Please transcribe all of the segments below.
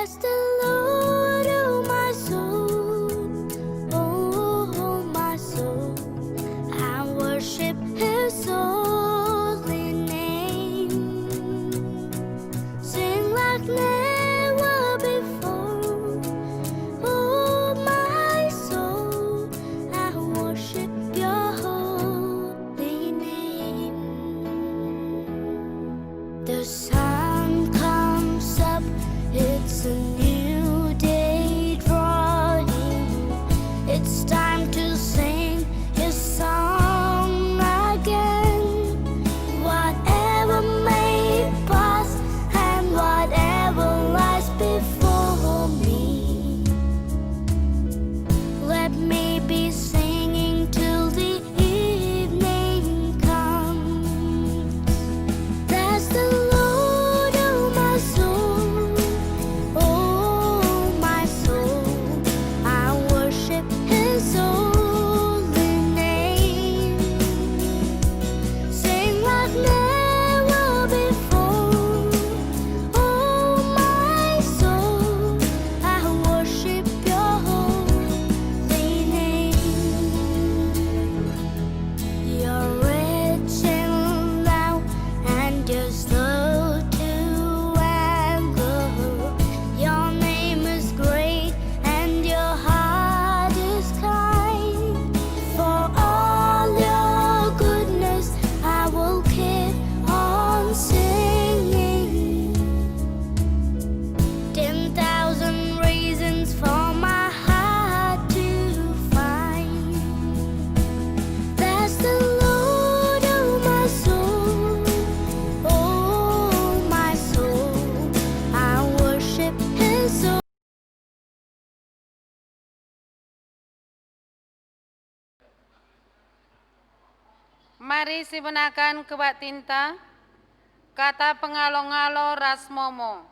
Bless the Lord, oh my soul, oh my soul. I worship His holy name. Sing like never before, oh my soul. I worship Your holy name. The sun comes up, it's a new day drawing. It's time to sing His song again. Whatever may pass and whatever lies before me, let me be singing till the evening comes. Bless the Lord, oh my soul, oh my soul. I worship His holy name. Sing like never before, oh my soul. I worship Your holy name. You're rich in love and You're slow to anger. Your name is great and Your heart is kind. For all Your goodness, I will keep on singing. 10,000 reasons for my heart to find. Bless the Lord, oh my soul, oh my soul. I worship His soul. Mari sibenakan kebat tinta, kata pengalo-ngalo ras momo.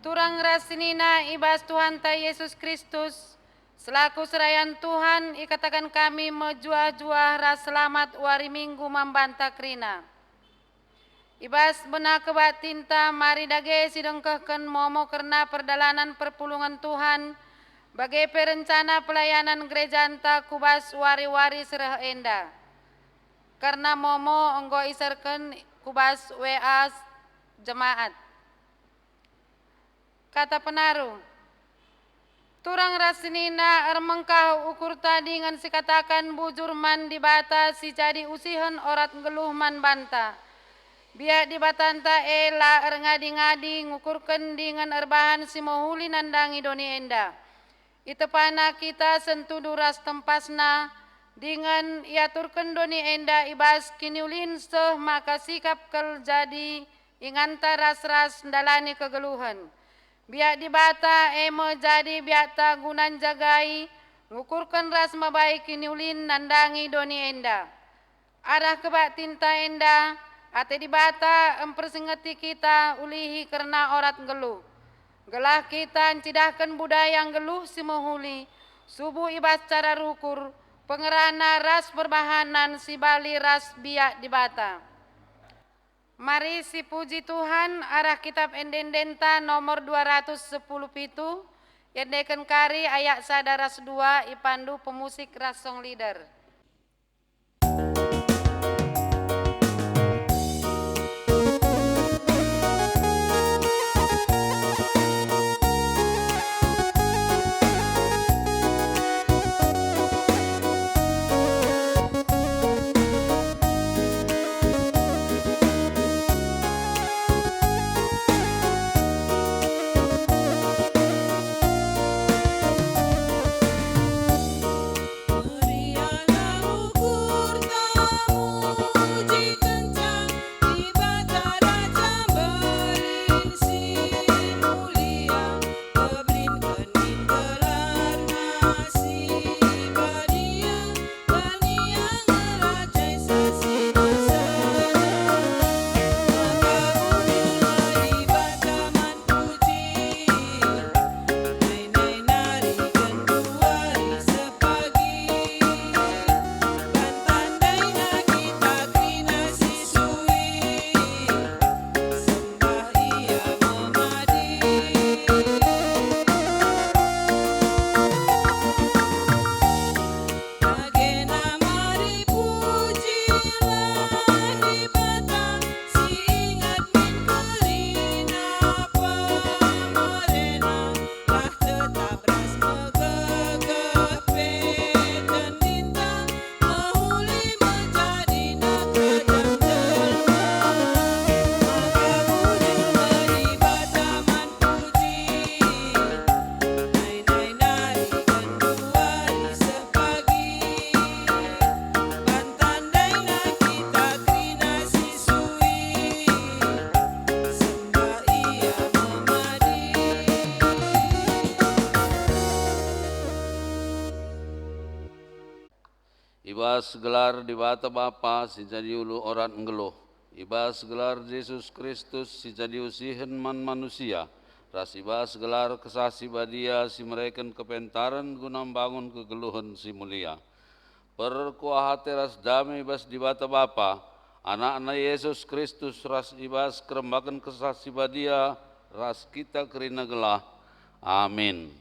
Turang rasinina ibas Tuhan ta Yesus Kristus, selaku serayan Tuhan ikatakan kami menjua-jua ras selamat wari minggu membanta krina. Ibas benak kebat tinta, mari dage sidengkehken momo karena perdalanan perpulungan Tuhan, bagai perencana pelayanan gereja anta kubas wari-wari serah enda. Karena momo enggo iserken kubas WA jemaat. Kata penaruh, turang rasinina ermengkah ukur tadi ngan si katakan bujur man di bata si jadi usihan orat ngeluh man banta. Biak di batanta ela ngadi-ngadi ngukurken dengan erbahan si mohuli nandangi doni enda. Itepana kita sentuh duras tempasna, dengan iaturken doni enda ibas kiniulin seh maka sikap kel jadi inganta ras-ras ndalani kegeluhan. Biak di bata emo jadi biak ta gunan jagai ngukurken ras mabai kiniulin nandangi doni enda. Arah kebak tinta enda ate di bata empersingeti kita ulihi karena orat geluh. Gelah kita cidahkan budaya yang geluh si mohuli, subuh ibas cara rukur, pengerana ras perbahanan si bali ras biak di bata. Mari si puji Tuhan arah kitab endendenta nomor 210 pitu, yendeken kari ayat sadaras 2 ipandu pemusik ras song leader. Maria Ibas gelar di bata Bapa si jadi ulu orang ngeluh. Ibas gelar Yesus Kristus si jadi usihen man manusia. Ras ibas gelar kesasi badia si mereken kepentaran guna bangun kegeluhan si mulia. Perkuah hati ras damai ibas di bata Bapa. Anak-anak Yesus Kristus ras ibas kerembakan kesasi badia ras kita kerina gelah. Amin.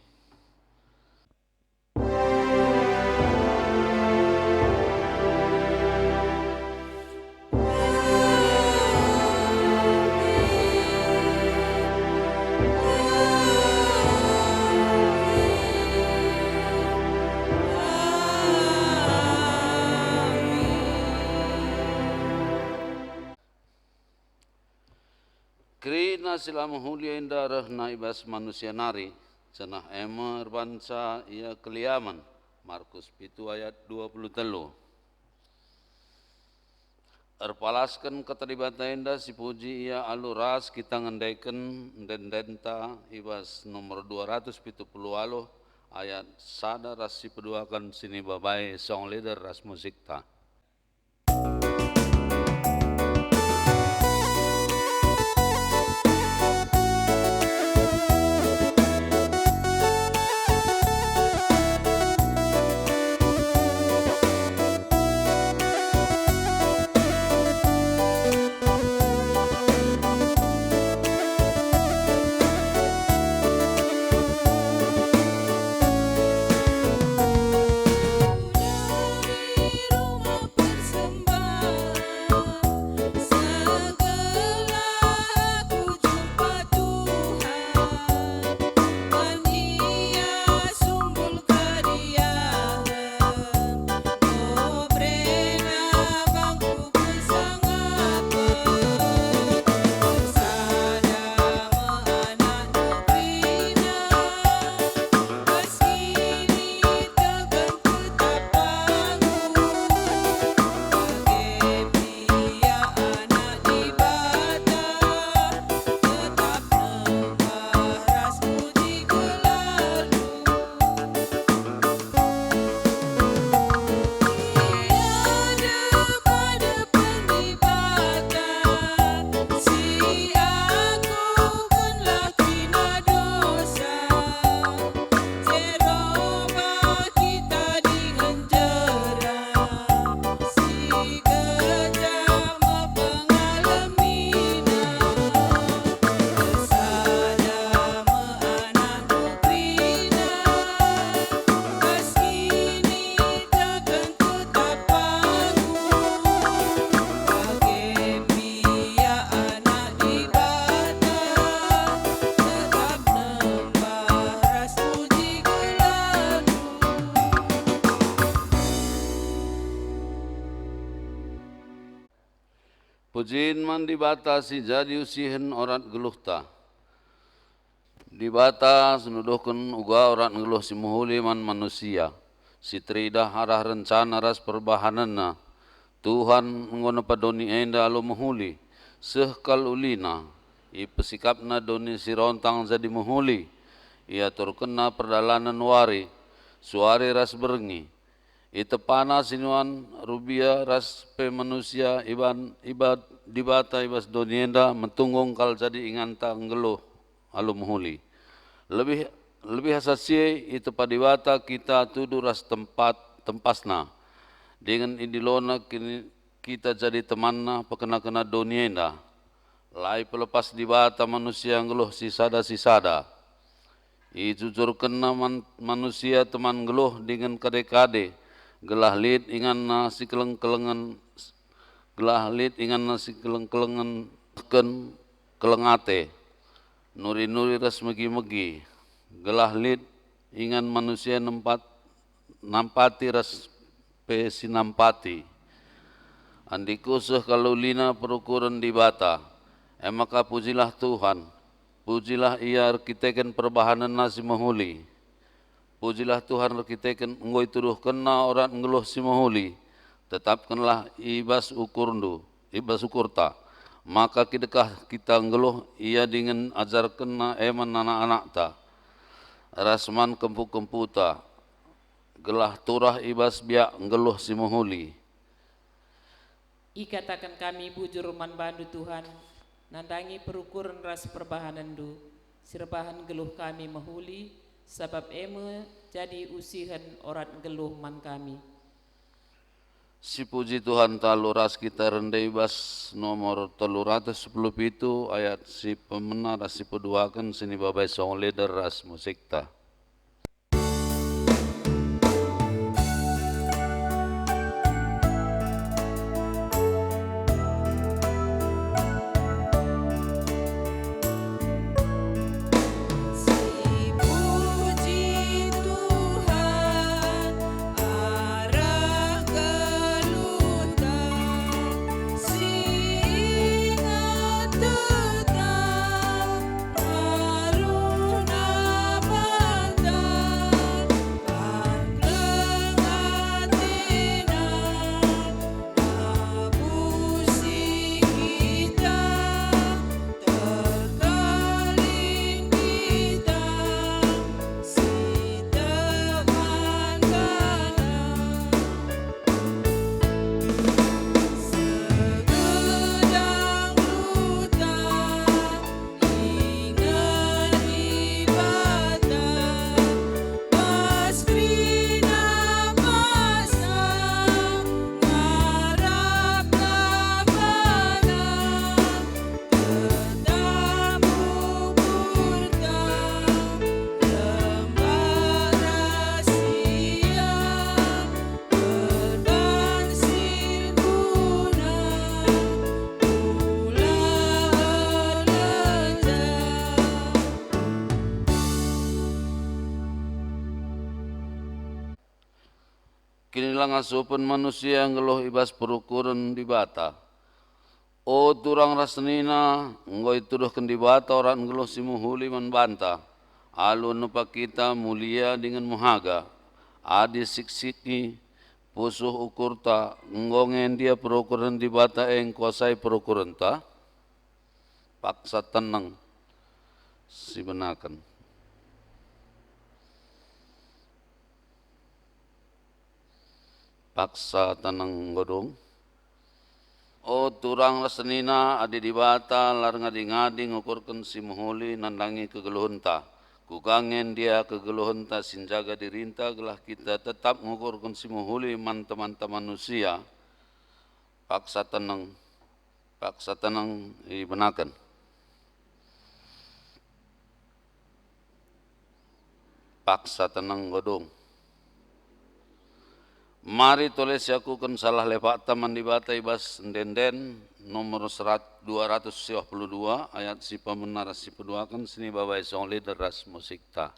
Krina sila mulia indah rehna ibas manusia nari, cenah emer bansa ia keliaman. Markus 7 ayat 23. Erpalaskan keterlibatan indah si puji ia aluras kita ngendaikan dendenta ibas nomor 270 ayat sada ras si peduakan sini babai song leader ras musik ta. Pujiin man dibatasi jadi usihen orat geluhta. Dibatas nuduhkan uga orat ngeluh si muhuli man manusia. Si tridah arah rencana ras perbahanana. Tuhan ngono padoni enda alo muhuli. Sehkal ulina. Ipesikapna doni si rontang jadi muhuli. Ia terkena perdalanan wari. Suari ras berengi. Ite panas inuan rubia ras pe manusia ibad dibata ibas donienda mentunggung kal jadi inganta ngeluh alu muhuli. Lebih hasasie itu padiwata kita tudu ras tempasna. Dengan indilona kini kita jadi temanna pekena-kena donienda. Lai pelepas dibata manusia ngeluh sisada. Ijujur kena manusia teman ngeluh dengan kade-kade. Gelah lid ingan nasi keleng-kelengan ken kelengate nuri-nuri ras megi-megi gelah lid ingan manusia nampati ras pe sinampati andiku seh kalau lina perukuran di bata emaka pujilah Tuhan pujilah ia arkiteken perbahanan nasi mahuli. Pujilah Tuhan rekiteken ngoi tuduh kena orang ngeluh si mahuli. Tetapkanlah ibas ukurta. Maka kita ngeluh ia dengan ajar kena eman anak-anak ta. Rasman kempu-kemputa. gelah turah ibas biak nggeluh si muhuli. Ikatakan kami bujur man bandu Tuhan, nandangi perukuran ras perbahanan du, sirbahan geluh kami mahuli, sebab eme jadi usihan orat geluh man kami. Si puji Tuhan taluras kita rendai bas nomor 310 itu ayat si pemenara si peduakan sini babai song leader ras musik ta. Kinilah ngasupan manusia yang ngeluh ibas perukuran di bata. O turang rasnina, ngoi tuduhkan di bata orang ngeluh si muhuli man banta. Alun nupa kita mulia dengan muhaga. Adi siksiki, pusuh ukurta, ngongen dia perukuran di bata yang kuasai perukuran ta. Paksa tenang, si benakan. Paksa tanang godong. O turang lasenina adi di bata lar ngadi-ngadi ngukurkan si muhuli nandangi kegeluhunta. Kugangen dia kegeluhunta sinjaga dirinta gelah kita tetap ngukurkan si muhuli man teman-teman manusia. Paksa tenang ibenakan. Paksa tenang godong. Mari tulis aku kan salah lepak taman di bata ibas denden nomor 222 ayat si pemenara si peduakan sini babai song leader ras musik ta.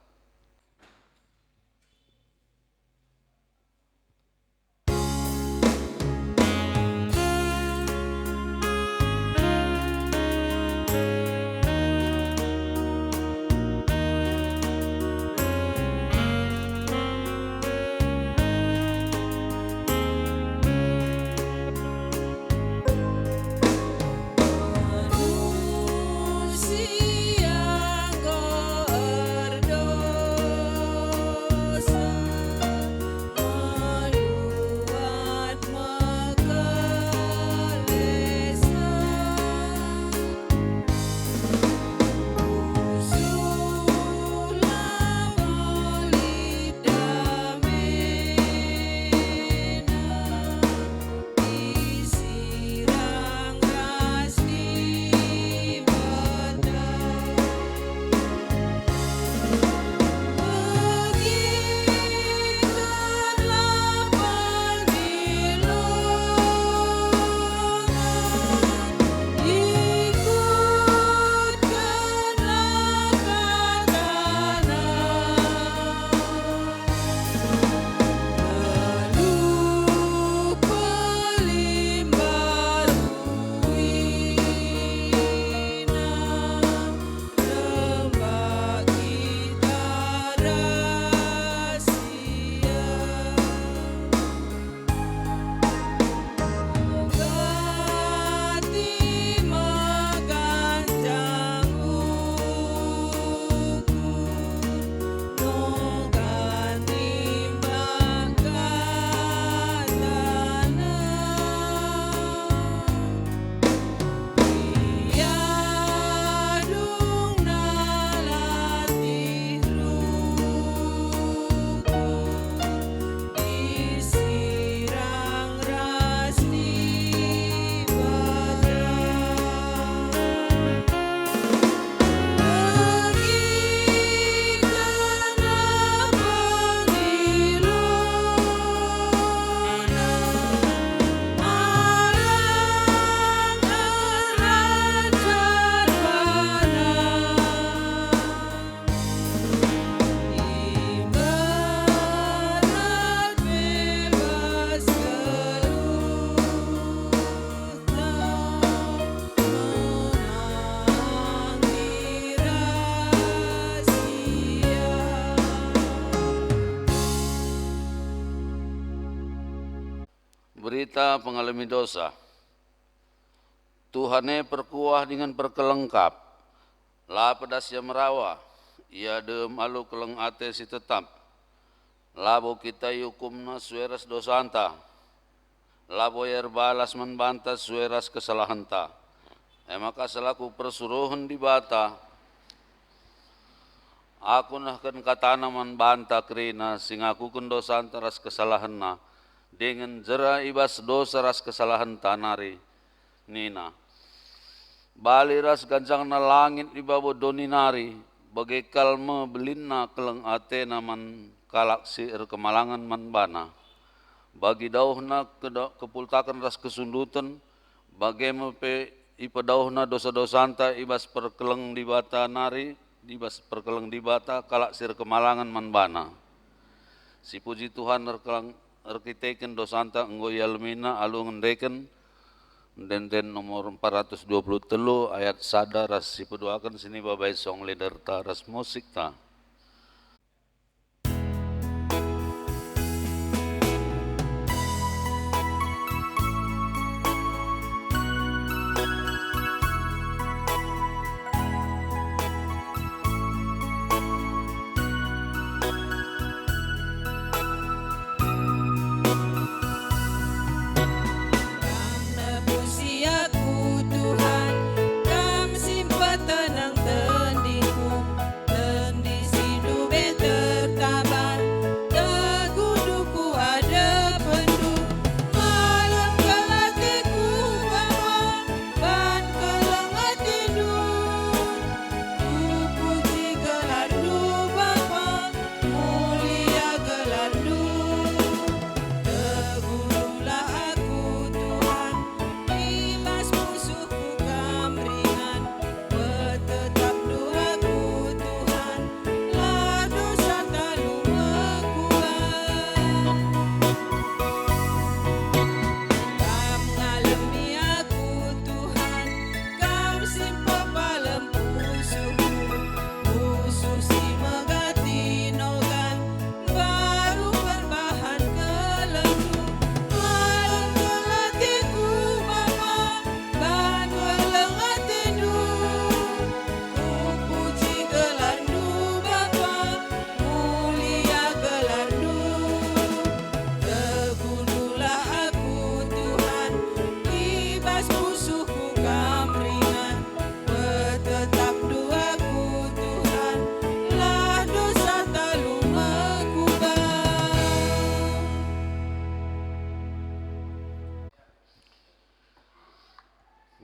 Manusia gordo derita pengalami dosa. Tuhane perkuah dengan perkelengkap, la pedas ya merawa, ia dem alu keleng ate si tetap. Labo kita yukumna sueras dosanta, labo yer balas menbantas sueras kesalahanta. Maka selaku persuruhan di bata, aku nahkan katana menbanta kerina sing aku kendosanta ras kesalahanna, dengan jera ibas dosa ras kesalahan tanari nina. Bali ras gancang na langit di babo doninari, bagai kalme belinna keleng ate naman kalak siir kemalangan man bana. Bagi dauhna kepultakan ras kesundutan, bagai mepe ipadauhna dosa-dosanta ibas perkeleng di bata nari, ibas perkeleng di bata kalak siir kemalangan man bana. Si puji Tuhan arkiteken dosanta enggo yalmina alu ngendeken den nomor 423 ayat sada ras sipeduakan sini babai song leader ta ras musik ta.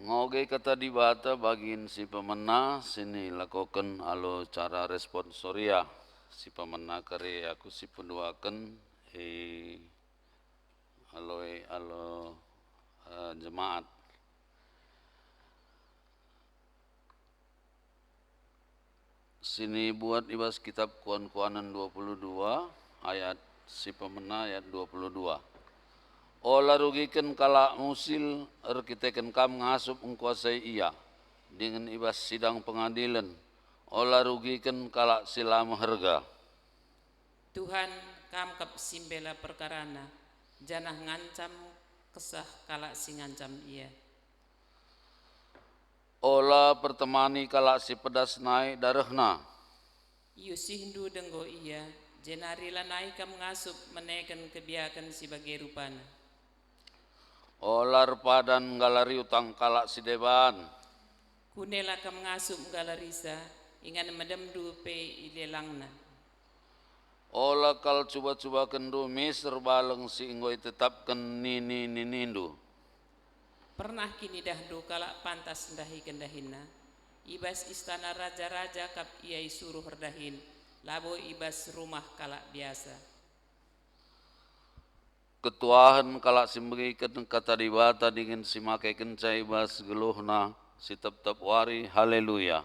Ngoge kata di bata bagin si pemena sini lakukan alo cara responsoria si pemena kare aku si penduakan alo jemaat. Sini buat ibas kitab Kuan-Kuanan 22 ayat si pemena ayat 22. Ola rugikan kala musil arkiteken kam ngasup mengkuasai ia dengan ibas sidang pengadilan. Ola rugikan kala silama harga. Tuhan kam kap simbela perkarana, janah ngancam kesah kala si ngancam ia. Ola pertemani kala si pedas naik darahna. Yusindu denggo ia, jenarila naik kam ngasup menekan kebiakan si bagai rupana. Olar padan galari utang kalak si deban. Kunela kam ngasup galarisa, ingan medemdu pe idelangna. Ola kal cuba-cuba kendu miser baleng si ingoi tetapkan ninindu. Pernah kini dahdu kalak pantas ndahi kendahina, ibas istana raja-raja kap iai suruh herdahin, labo ibas rumah kalak biasa. Ketuahan kalak simberikan kata dibata dengan simakai kencai bas geluhna si tep-tep wari haleluya.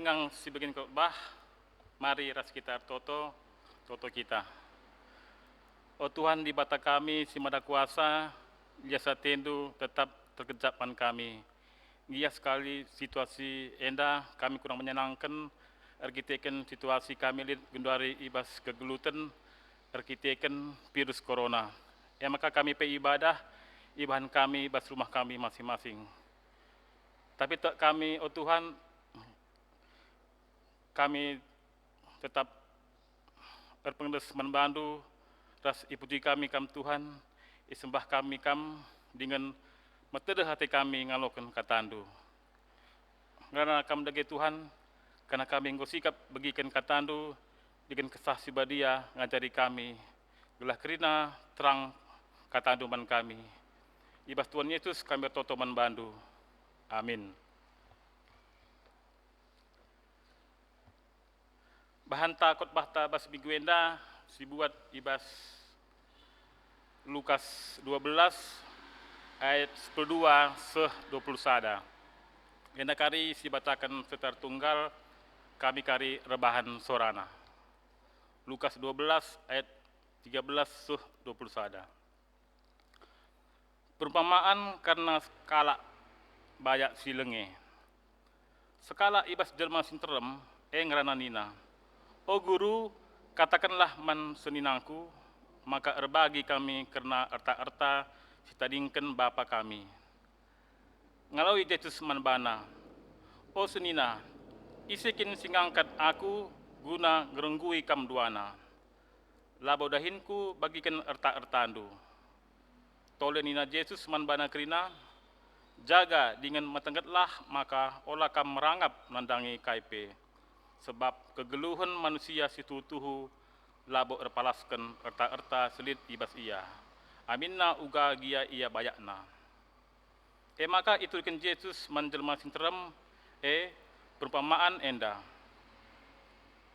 dengan sebagian khotbah, mari ras kita toto kita. Oh Tuhan di bata kami, si Maha Kuasa, jasa tendu tetap terkejapkan kami. Dia sekali situasi enda, kami kurang menyenangkan, arkiteken situasi kami lihat gendari ibas kegelutan, arkiteken virus corona. Ya maka kami pe ibadah, ibahan kami, ibas rumah kami masing-masing. Tapi tak kami, oh Tuhan, kami tetap berpengendes membantu, ras ipuji kami kam Tuhan, isembah kami kam dengan metode hati kami ngalokan katandu. Karena kami dage Tuhan, karena kami engkau sikap bagikan katandu dengan kesah sibadia ngajari kami, gelah kerina terang katandu man kami. Ibas Tuhan Yesus kami bertoto man bandu. Amin. Bahan takut bahta bas mingguenda si buat ibas Lukas 12 ayat 12 seh 21. Enda kari si batakan setar tunggal kami kari rebahan sorana. Lukas 12 ayat 13 seh 21. Perumpamaan karena skala bayak silenge. Skala ibas jelma sinterem ngrana nina. Oh guru, katakanlah man seninangku, maka erbagi kami karena erta-erta sitadingken bapa kami. Ngalawi Yesus manbana, oh senina, isikin singangkat aku guna ngerenggui kam duana. Labo dahinku bagikan erta-ertandu. Tole nina Yesus manbana kerina, jaga dengan matenggetlah maka olah kam merangap nandangi kaipe. Sebab kegeluhan manusia situ tuhu labo erpalaskan erta-erta selit ibas ia. Aminna uga gia ia bayakna. Maka itu ikan Yesus menjelma sinterem perumpamaan enda.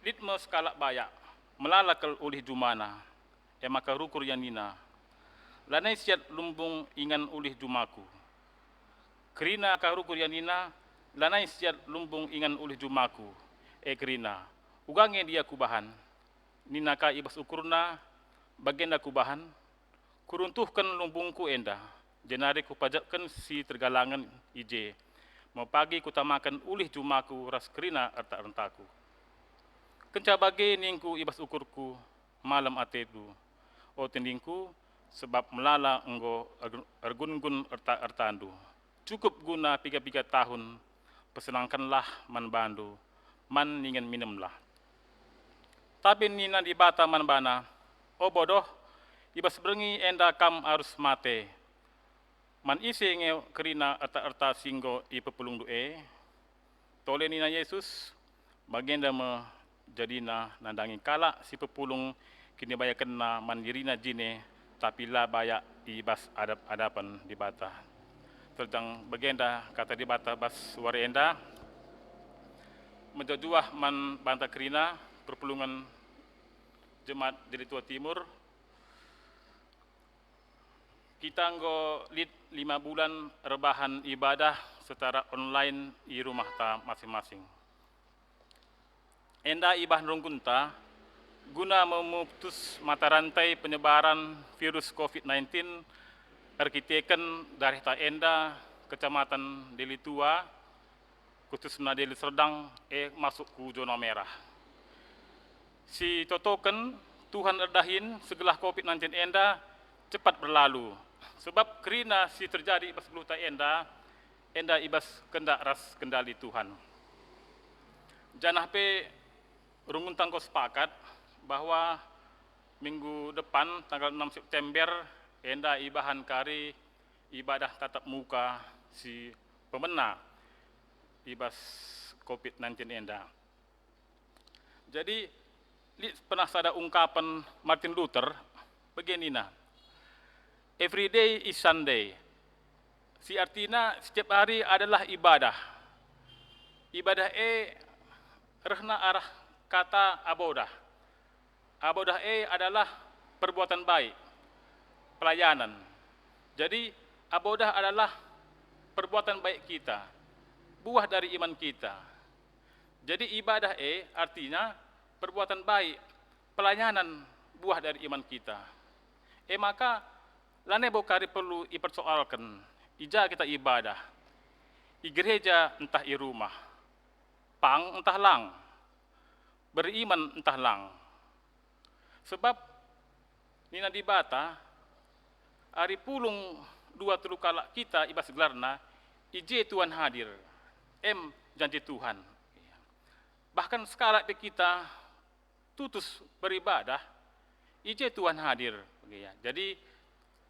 Ritme skala bayak melalakal ulih jumana. Maka rukur yanina. Lanai siat lumbung ingan ulih jumaku. Kerina karukur yanina lanai siat lumbung ingan ulih jumaku. Kerina, ugange dia kubahan, ninaka ibas ukurna, bagenda kubahan, kuruntuhkan lumbungku enda, jenari kupajakkan si tergalangan ije, mau pagi kutamakan ulih jumaku ras kerina erta rentaku. Kenca bagi ningku ibas ukurku, malam atedu, o tendingku, sebab melala enggo ergun-gun erta-ertandu. Cukup guna 3 tahun, pesenangkanlah man bandu. Man ningen minumlah. Tapi nina di bata man bana, oh bodoh, ibas berengi enda kam harus mate. Man isi nge kerina erta-erta singgo i pepulung du'e. Tole nina Yesus, bagenda me jadina nandangi kala si pepulung kini baya kena mandirina jine, tapi lah baya ibas adap-adapan di bata. Tentang bagenda kata di bata bas wari enda, menjajuah man banta kerina perpulungan jemaat dari Tua Timur. Kita nggo lid 5 bulan rebahan ibadah secara online di rumah ta masing-masing. Enda ibah rongkunta guna memutus mata rantai penyebaran virus COVID-19 arkiteken dari ta enda kecamatan Deli Tua khususnya Deli Serdang masuk ke zona merah. Si totoken Tuhan erdahin segelah COVID-19 enda cepat berlalu. Sebab kerina si terjadi ibas geluta enda ibas kendak ras kendali Tuhan. Janah pe rungun tangko sepakat bahwa minggu depan tanggal 6 September enda ibahan kari ibadah tatap muka si pemena ibas COVID-19 enda. Jadi pernah ada ungkapan Martin Luther begini, every day is Sunday. Si artinya setiap hari adalah ibadah. Ibadah rehna arah kata abodah. Abodah adalah perbuatan baik, pelayanan. Jadi abodah adalah perbuatan baik kita, buah dari iman kita. Jadi ibadah artinya perbuatan baik, pelayanan buah dari iman kita. Maka lane bokari perlu ipersoalkan, ija kita ibadah, i gereja entah i rumah, pang entah lang, beriman entah lang. Sebab nina di bata, hari pulung 2-3 kala kita ibas gelarna, ije Tuhan hadir, janji Tuhan. Bahkan sekala kita tutus beribadah, ije Tuhan hadir. Jadi,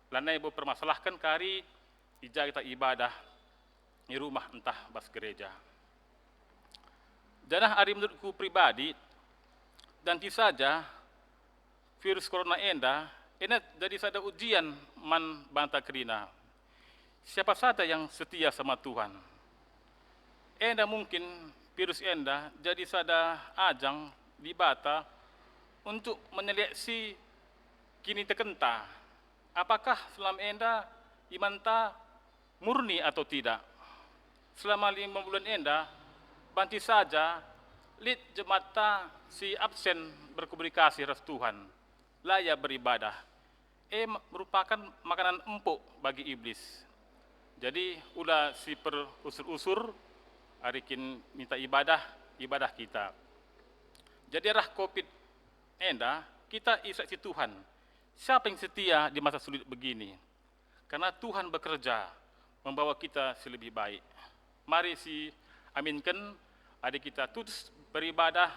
lanai bo permasalahkan kari, ija kita ibadah di rumah entah bas gereja. Janah hari menurutku pribadi, dan saja virus corona enda jadi sada ujian man banta kerina. Siapa saja yang setia sama Tuhan. Enda mungkin virus enda jadi sada ajang di bata untuk menyeleksi kini tekenta. Apakah selama enda imanta murni atau tidak? Selama 5 bulan enda, banti saja lid jemata si absen berkomunikasi ras Tuhan, laya beribadah. Merupakan makanan empuk bagi iblis. Jadi ulah si perusur-usur, harikin minta ibadah kita. Jadi arah COVID enda, kita isaksi Tuhan. Siapa yang setia di masa sulit begini? Karena Tuhan bekerja membawa kita lebih baik. Mari si aminkan adik kita terus beribadah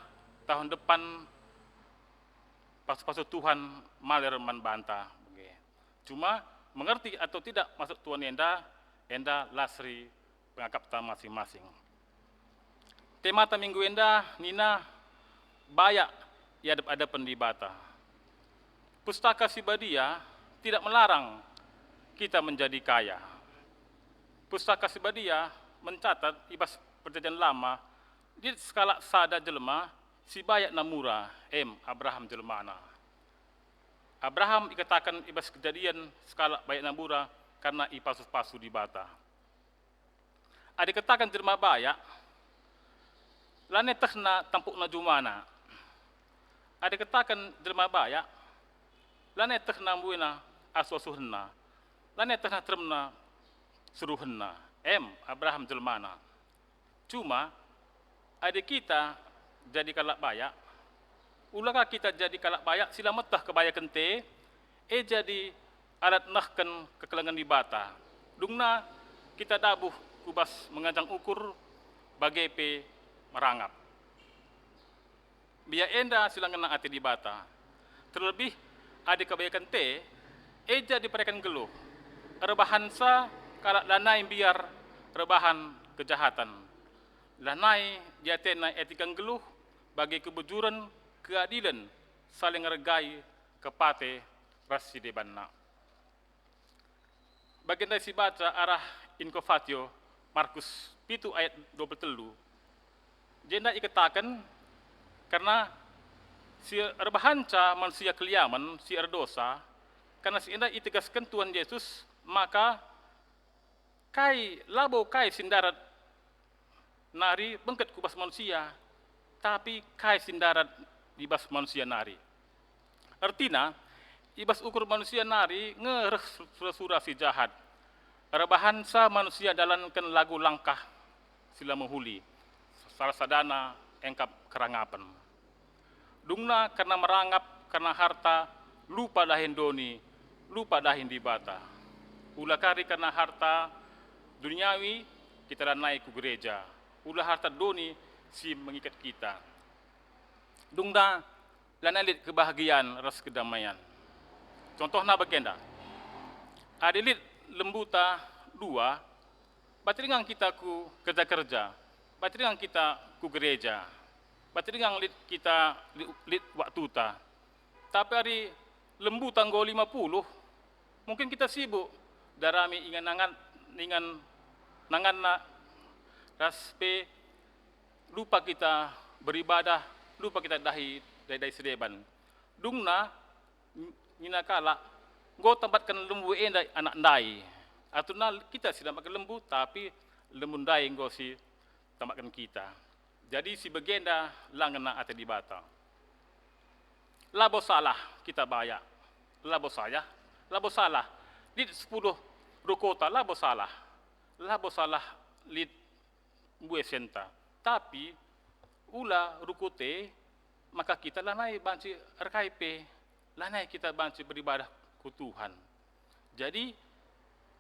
tahun depan pas Tuhan maler man banta. Cuma mengerti atau tidak masuk Tuhan enda lasri pengakap masing-masing. Tema minggu enda nina bayak ada pendibata. Pustaka Sibadia tidak melarang kita menjadi kaya. Pustaka Sibadia mencatat ibas perjanjian lama di skala sada jelema si bayak namura Abraham jelmana. Abraham dikatakan ibas kejadian skala bayak namura karena ipasu-pasu di bata. Ada katakan jelma bayak lane tehna tampuk na jumana. Ada katakan jelma bayak lane tehna buina aswasuhna. Lane tehna termna suruhna. Abraham jelmana. Cuma ada kita jadi kalak bayak. Ulaka kita jadi kalak bayak sila metah kebaya kente jadi alat nahkan kekelangan di bata. Dungna kita dabuh kubas mengajang ukur bagai pe merangap. Biar enda silang kena ati di bata. Terlebih ada kebaikan te, jadi perekan geluh. Rebahan sa kalak lanai biar rebahan kejahatan. Lanai jatena etikan geluh bagi kebujuran, keadilan, saling regai kepate rasi debanna. Bagian dari si baca arah inkofatio Markus 7 ayat 23. Jenda ikatakan karena si erbahanca manusia keliaman, si erdosa, karena si indah itegaskan Tuhan Yesus, maka kai sindarat nari bengket kubas manusia, tapi kai sindarat dibas manusia nari. Artinya, ibas ukur manusia nari ngereh surah si jahat. Erbahanca manusia dalankan lagu langkah sila menghuli. Salah sadana engkap kerangapan. Dungna karena merangap, karena harta, lupa dahin doni, lupa dahin di bata. Ulah kari karena harta duniawi, kita dan naik ke gereja. Ulah harta doni, si mengikat kita. Dungna lanalit kebahagiaan, ras kedamaian. Contohnya bagenda. Adilit lembuta 2, batiringang kita ku kerja-kerja, batiringang kita ku gereja, batiringang kita lit waktu ta. Tapi hari lembu tanggal 50, mungkin kita sibuk darami ingan nangan na raspe, lupa kita beribadah, lupa kita dahi sedeban. Dungna ninakala go tempatkan lembu enda anak ndai. Atau kita sudah makan lembu tapi lembu ndai go si tempatkan kita. Jadi si begenda langena ate di bata. Labo salah kita bayak. Labo salah. Lid 10 rukota labo salah. Labo salah lid bue senta. Tapi ula rukote maka kita lanai banci RKP. Lanai kita banci beribadah ku Tuhan. Jadi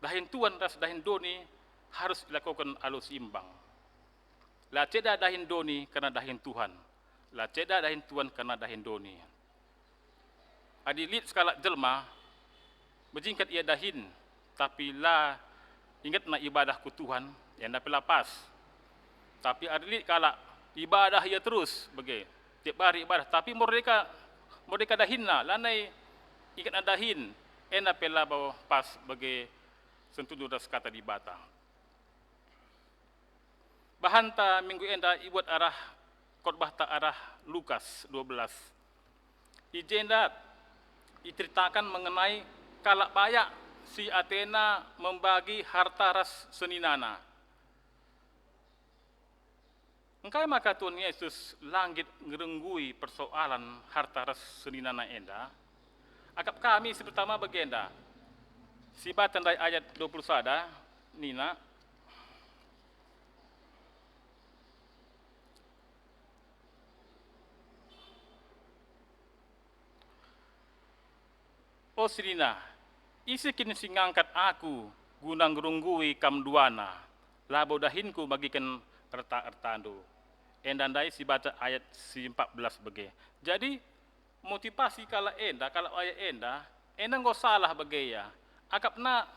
dahin Tuhan ras dahin doni harus dilakukan alus imbang. La ceda dahin doni karena dahin Tuhan. La ceda dahin Tuhan karena dahin doni. Adi lid skala jelma berjingkat ia dahin tapi la ingat na ibadah ku Tuhan yang dapat lapas. Tapi ada lid kala ibadah ia terus bagi tiap hari ibadah tapi merdeka dahin na lanai ingat na dahin ena pela bawa pas bagi sentuh das kata di bata. Bahanta minggu enda ibuat arah khotbah ta arah Lukas 12. Ijenda diceritakan mengenai kalak bayak si Athena membagi harta ras seninana. Engkai maka Tuhan Yesus langit ngerenggui persoalan harta ras seninana enda. Akap kami pertama bagenda. Si batan dari ayat 20 sada nina O Sirina, isi kini ngangkat aku gunang gerunggui kam duana, labo dahinku bagikan erta-ertando. Endandai si baca ayat si 14 bege. Jadi motivasi kala ayat enda nggak salah bege ya. Akapna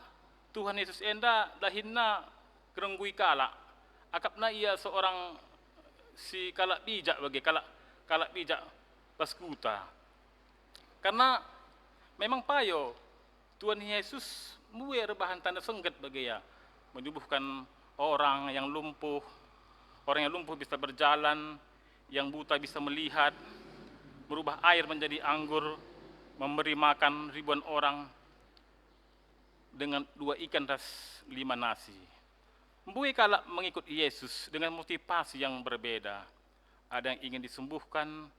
Tuhan Yesus enda dahinna gerunggui kala. Akapna ia seorang si kala bijak bege, kala bijak paskuta. Karena memang payo Tuhan Yesus muwe rebahan tanda sengget bagi ya menyembuhkan orang yang lumpuh bisa berjalan, yang buta bisa melihat, merubah air menjadi anggur, memberi makan ribuan orang dengan 2 ikan ras 5 nasi. Mbuwe kala mengikut Yesus dengan motivasi yang berbeda. Ada yang ingin disembuhkan,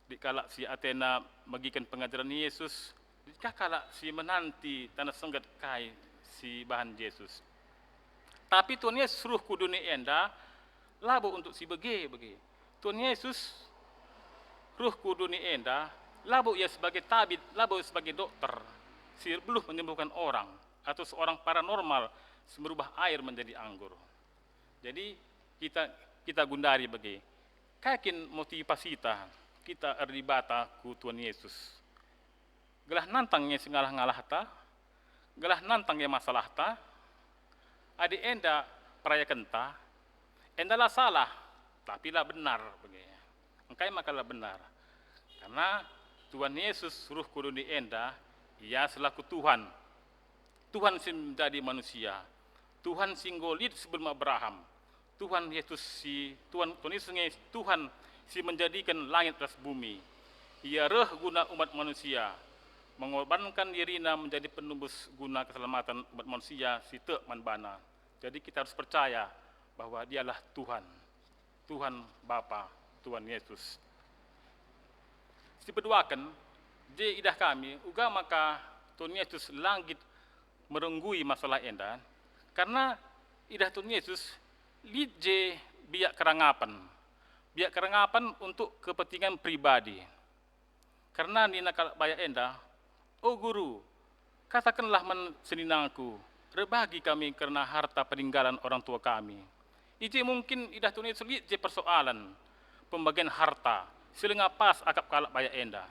dikala si Athena bagikan pengajaran Yesus, dikala si menanti tanah senggat kai si bahan Yesus. Tapi Tuhan Yesus suruh ku dunia enda labo untuk si bege. Tuhan Yesus suruh ku dunia enda labo ia sebagai tabib, labo sebagai dokter, si belum menyembuhkan orang atau seorang paranormal merubah air menjadi anggur. Jadi kita gundari bege. Kakin motivasi kita erdibata ku Tuhan Yesus. Gelah nantangnya singalah-ngalah ta, gelah nantangnya masalah ta, adi enda perayakan ta, enda lah salah, tapi lah benar begini. Engkai makalah benar, karena Tuhan Yesus suruh kudu di enda, ia selaku Tuhan, Tuhan sing menjadi manusia, Tuhan singgolit sebelum Abraham, Tuhan Yesus Tuhan si menjadikan langit atas bumi, ia reh guna umat manusia. Mengorbankan dirinya menjadi penembus guna keselamatan umat manusia si te manbana. Jadi kita harus percaya bahwa dialah Tuhan Bapa, Tuhan Yesus. Si berdoakan, je idah kami, uga maka Tuhan Yesus langit merenggui masalah enda, karena idah Tuhan Yesus lid je biak kerangapan untuk kepentingan pribadi. Karena nina kalau bayar enda, oh guru, katakanlah seninangku, rebagi kami karena harta peninggalan orang tua kami. Ije mungkin idah Tuhan Yesus lihat je persoalan pembagian harta, selenga pas akap kalak bayar enda.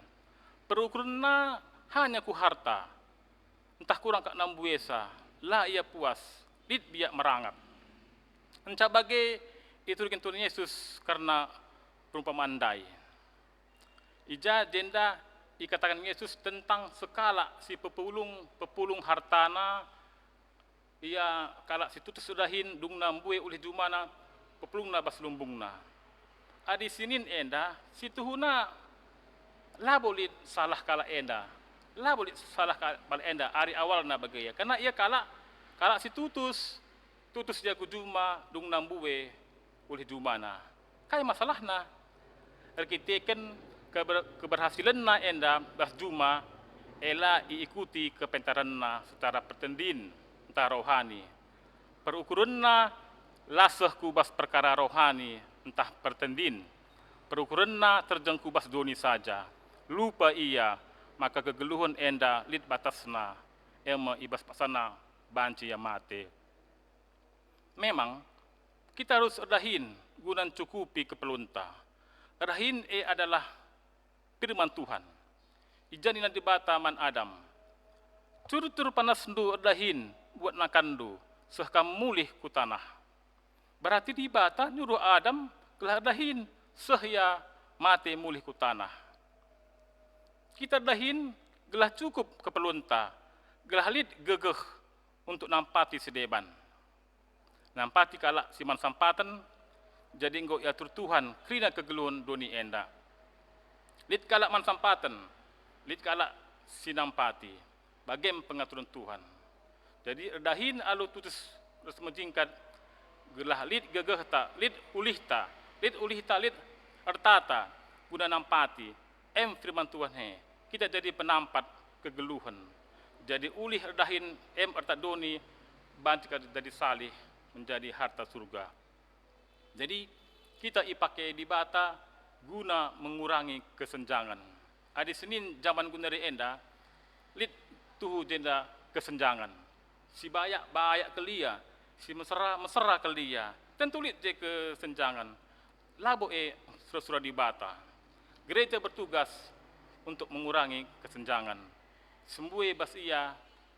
Perukurna hanya ku harta, entah kurang kak nambuesa, lah ia puas, lid biak merangap. Encak bagi itu Tuhan Yesus karena perumpamaan dai. Ija jenda dikatakan Yesus tentang skala si pepulung hartana, ia kala si tutus sudahin dung nambue oleh jumana pepulungna bas lumbungna. Adi sinin enda si tuhuna labolit salah kala enda, labolit salah kala enda ari awalna bagaya, karena ia kala si tutus dia kujuma dung nambue oleh jumana. kai masalahna. Arkiteken keberhasilan na enda bas juma ela iikuti kepentaran na secara pertendin entah rohani. Perukuran na lasah kubas perkara rohani entah pertendin. Perukuran na terjang kubas doni saja. Lupa ia maka kegeluhan enda lit batasna ema ibas pasana banci ya mate. Memang kita harus erdahin gunan cukupi kepelunta. Erdahin adalah firman Tuhan. Ijanina di bata man Adam. Curu-curu panas ndu erdahin buat nakandu sehkam mulih ku tanah. Berarti di bata nyuruh Adam gelah erdahin sehya mate mulih ku tanah. Kita erdahin gelah cukup kepelunta. Gelah lid gegeh untuk nampati sedeban. Nampati kalak siman sampatan jadi engkau yatur Tuhan krina kegeluhan doni enda. Lid kalak man sampatan, lid kalak sinampati, bagem pengaturan Tuhan. Jadi erdahin alu tutus terus menjingkat gelah lid gegeh ta, lid ulih ta, lid ertata, guna nampati, firman Tuhan he. Kita jadi penampat kegeluhan. Jadi ulih erdahin erta doni bantu jadi salih menjadi harta surga. Jadi kita ipakai di bata guna mengurangi kesenjangan. Adi Senin zaman gunari enda, lit tuhu jenda kesenjangan. Si bayak kelia, si mesra kelia. Tentu lit je kesenjangan. Labo surah di bata. Gereja bertugas untuk mengurangi kesenjangan. Sembui bas ia,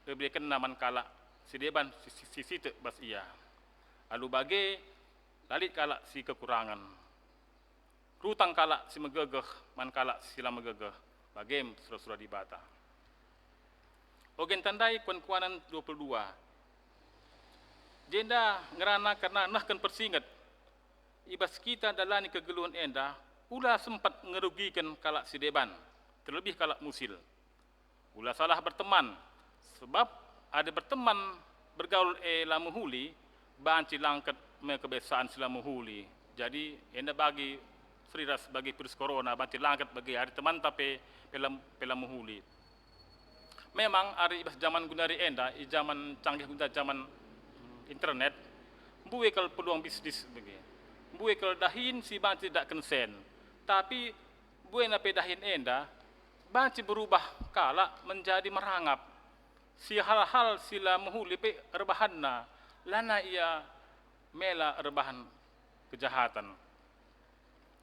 lebih kena man kala sideban si situ bas ia. Lalu bagi lalit kala si kekurangan. Rutang kala si megegeh, man kala sila megegeh. Bagem surah-surah di bata. Ogen tandai kuan-kuanan 22. Jenda ngerana karena nahkan persingat. Ibas kita dalani kegeluhan enda, ulah sempat ngerugikan kala si deban. Terlebih kala musil. Ulah salah berteman. Sebab ada berteman bergaul lamuhuli, banci langkat kebiasaan silamuhuli. Jadi enda bagi seriras bagi virus corona banci langkat bagi hari teman tapi pelamuhuli. Memang hari ibas zaman gunari enda, zaman canggih guna zaman internet, buwe kalau peluang bisnis bagi. Buwe kalau dahin si banci tidak konsen. Tapi buwe na pedahin enda, banci berubah kala menjadi merangap. Si hal-hal sila muhuli pe erbahanna, lana ia mela erbahan kejahatan.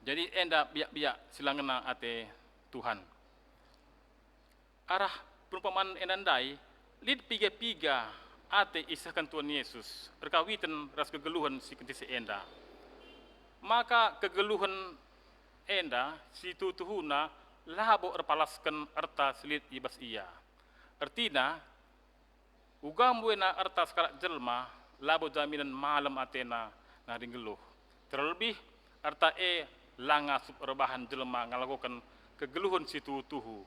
Jadi enda biak-biak sila ngena ate Tuhan. Arah perumpamaan endandai, lid piga-piga ate isahkan Tuhan Yesus, berkawitan ras kegeluhan si kentisi enda. Maka kegeluhan enda si tutuhuna labo erpalaskan erta selit ibas ia. Artina, ugam buena erta sekalak jelma, labo jaminan malam atena na ringgeluh. Terlebih erta langa sub erbahan jelma ngalakukan kegeluhan si tutuhu.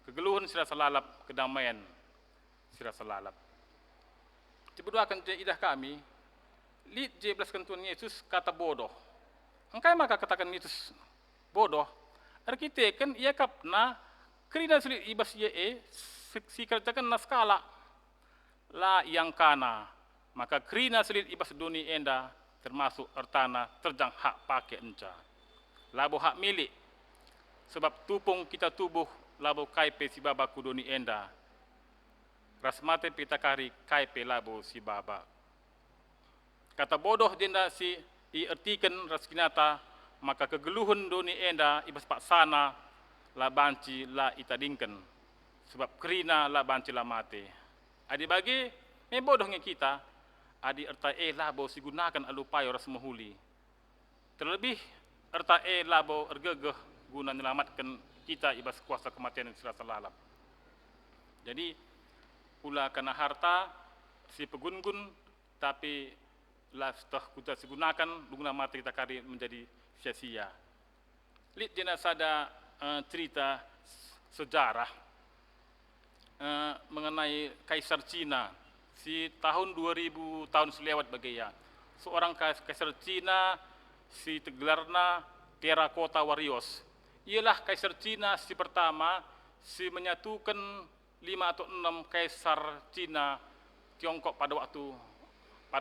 Kegeluhan sira selalap kedamaian sira selalap. Diberdoakan idah kami, lid je belaskan Tuhan Yesus kata bodoh. Engkai maka katakan Yesus bodoh. Arkite kan ia kapna krina sulit ibas ye si kerjakan na skala la yang kana maka krina sulit ibas duni enda termasuk ertana terjang hak pakai enca labo hak milik sebab tupung kita tubuh labo kaipe si baba kudoni enda rasmate pitakari kaipe labo si baba kata bodoh jenda si iartikan raskinata maka kegeluhan doni enda ibas paksana la banci la itadingkan sebab krina la banci la mate adi bagi bodohnya kita adi erta labo si gunakan alupayo ras mahuli terlebih erta labo ergegeh guna menyelamatkan kita ibas kuasa kematian yang serasa lalap. Jadi pula karena harta si pegungun tapi lah setelah kita digunakan guna mati kita kari menjadi sia-sia. Lid jenazah ada cerita sejarah mengenai Kaisar Cina si tahun 2000 tahun selewat bagi ya. Seorang Kaisar Cina si tegelarna Terracotta Warriors. Ialah kaisar Cina si pertama si menyatukan 5 atau 6 kaisar Cina Tiongkok pada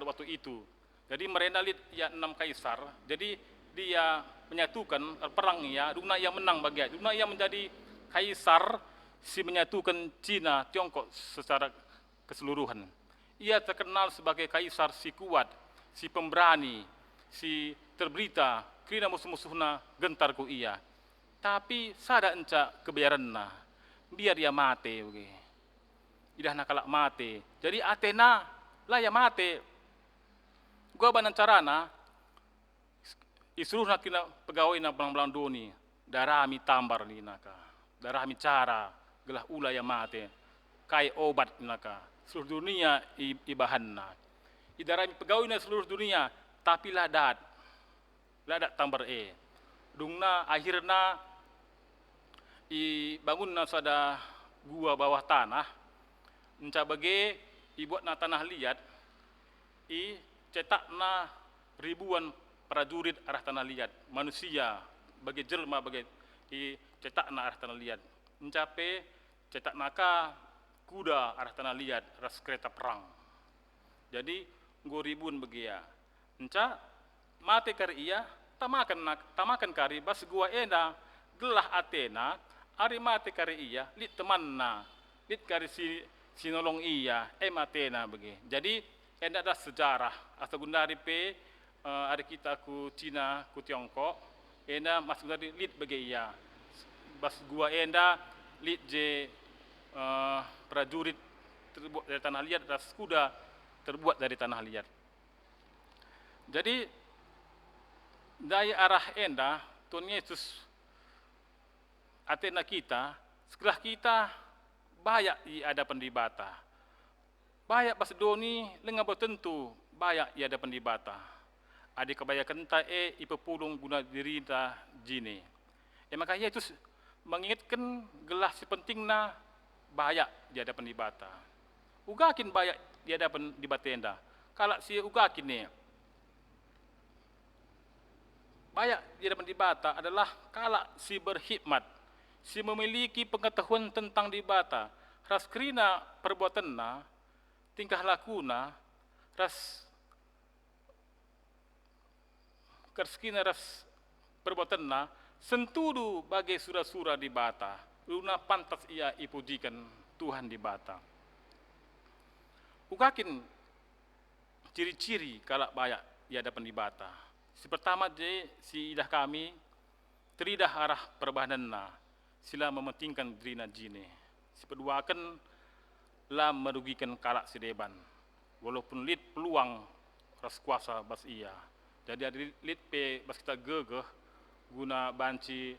waktu itu. Jadi merenalit ya 6 kaisar. Jadi dia menyatukan perang ya, duna ia menang bagian. Duna ia menjadi kaisar si menyatukan Cina Tiongkok secara keseluruhan. Ia terkenal sebagai kaisar si kuat, si pemberani, si terberita, kira musuh-musuhna gentar ku ia. Tapi sada enca kebiaranna, biar dia mati bagi. Idah nak kalak mati. Jadi Athena lah ya mati. Gua banan carana isuruh nak kena pegawai na belang-belang doni, darami tambar ni naka. Darami cara gelah ula ya mati. Kai obat naka. Seluruh dunia ibahanna. Idarami pegawai na seluruh dunia, tapi ladat tambar Dungna akhirna bangun na sada gua bawah tanah, enca bage ibuat na tanah liat, cetak na ribuan prajurit arah tanah liat, manusia bagi jelma bagi cetak na arah tanah liat, encape cetak naka kuda arah tanah liat, ras kereta perang. Jadi nggo ribuan bagi ya, enca mate kari iya, tamakan kari bas gua ena gelah Athena. Ari mate kari iya, lit temanna, lit kari si nolong iya, Athena bagi. Jadi enda ada sejarah atau gundari pe ada kita ku Cina ku Tiongkok, enda masuk dari lit bagi iya. Bas gua enda lit je prajurit terbuat dari tanah liat, ras kuda terbuat dari tanah liat. Jadi dari arah enda Tuhan Yesus Athena kita, setelah kita banyak di hadapan di bata. Banyak pas doni lenga tentu banyak di hadapan di bata. Adik kebanyakan ta ipepulung guna diri ta jine. Maka Yesus mengingatkan gelah si pentingna banyak di hadapan di bata. Ugakin banyak di hadapan di batenda. Kalau si ugakin ni banyak di hadapan di bata adalah kalau si berhikmat, si memiliki pengetahuan tentang dibata, ras krina perbuatanna, tingkah lakuna, ras kerskina ras perbuatanna, sentudu bagai surah-surah dibata, luna pantas ia ipujikan Tuhan dibata. Ukakin ciri-ciri kalau banyak di hadapan dibata. Si pertama je si idah kami teridah arah perbahananna, sila mementingkan drina jine. Si kedua kan lah merugikan kalak si deban. Walaupun lit peluang ras kuasa bas iya. Jadi ada lit pe bas kita gegeh guna banci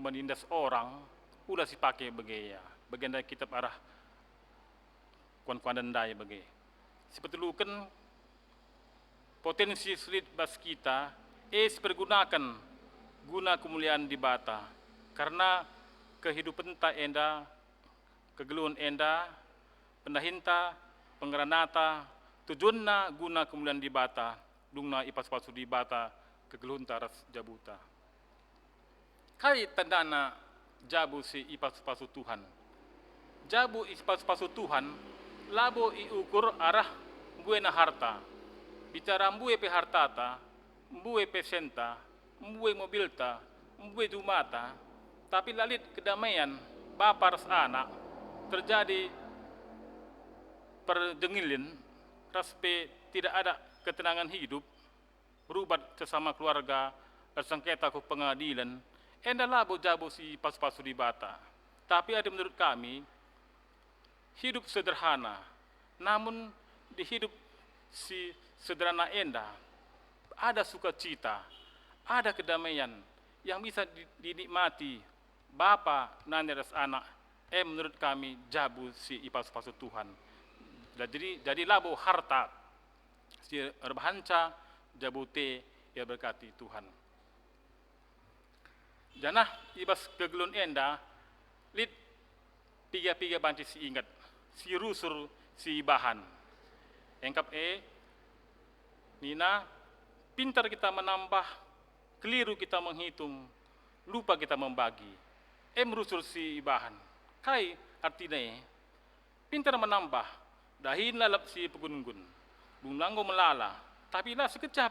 menindas orang, udah si pakai begaya. Bagian dari kitab arah kuan-kuan dendai bagi. Si petelukan potensi lit bas kita pergunakan guna kemuliaan di bata. Karena kehidupan ta enda, kegeluhan enda, pendahinta, penggeranata, tujuanna guna kemuliaan di bata, dungna ipas-pasu di bata, kegeluhan taras jabuta. Kai tandana jabu si ipas-pasu Tuhan. Jabu ipas-pasu Tuhan, labo iukur arah buena harta. Bicara mbue pe hartata, mbue pe senta, mbue mobilta, mbue dumata, tapi lalit kedamaian bapa ras anak terjadi perjengilin, raspe tidak ada ketenangan hidup, berubat sesama keluarga, bersengketa ke pengadilan, endalah bojabu si pas-pasu di bata. Tapi ada menurut kami hidup sederhana, namun di hidup si sederhana enda ada sukacita, ada kedamaian yang bisa dinikmati bapa nani ras anak. Menurut kami jabu si ipas-pasu Tuhan. Jadi labo harta si erbahanca jabu te ya berkati Tuhan. Janah ibas kegelun enda lit tiga banci si ingat si rusur si bahan. Engkap nina pintar kita menambah keliru kita menghitung, lupa kita membagi. Merusul si ibahan. Kai artinya, pintar menambah, dahin lalap si pegununggun, lunanggo melala, tapi lah sekejap,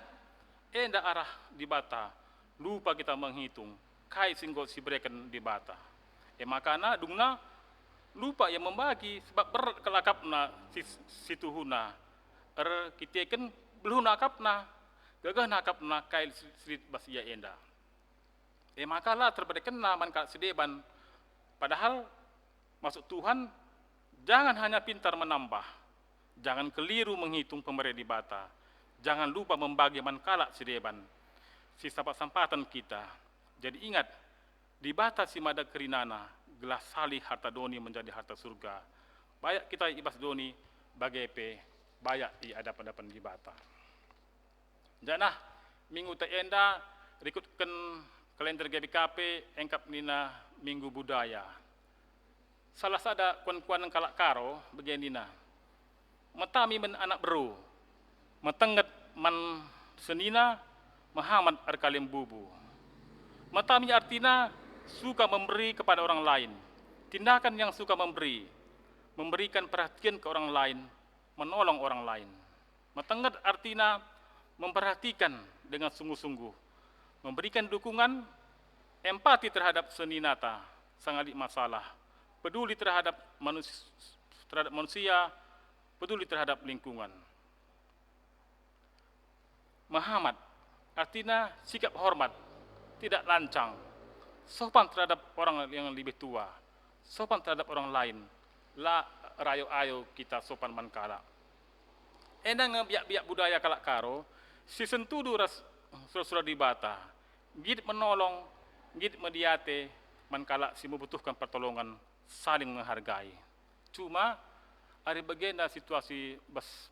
ndak arah di bata, lupa kita menghitung, kai singgo si berikan di bata. Makana dungna lupa yang membagi, sebab berat kelakapna si tuhuna, kiteken belum nakapna, gagah nakapna kai serit basia enda. Makalah terberikanlah man kala sedeban, padahal maksud Tuhan jangan hanya pintar menambah, jangan keliru menghitung pemberi di bata, jangan lupa membagi mankala sedeban, si sampatan kita. Jadi ingat, di bata si mada kerinana, gelas salih harta doni menjadi harta surga. Bayak kita ibas doni, bagepe, bayak di adapan di bata. Janah, minggu teenda, rikutkan kalender GBKP, engkap nina minggu budaya. Salah sada kuan-kuan kalak karo begini na. Matami men anak beru, matenget man senina, Muhammad arkalim bubu. Matami artina suka memberi kepada orang lain. Tindakan yang suka memberi, memberikan perhatian ke orang lain, menolong orang lain. Matenget artina memperhatikan dengan sungguh-sungguh, memberikan dukungan, empati terhadap seninata, sangat masalah, peduli terhadap manusia, peduli terhadap lingkungan. Muhammad artinya sikap hormat, tidak lancang, sopan terhadap orang yang lebih tua, sopan terhadap orang lain, la rayo-ayo kita sopan mankala. Endang biak-biak budaya kalak karo, si sentudu ras surah di bata, gid menolong, gid mediate, mankala si membutuhkan pertolongan, saling menghargai. Cuma hari bagenda situasi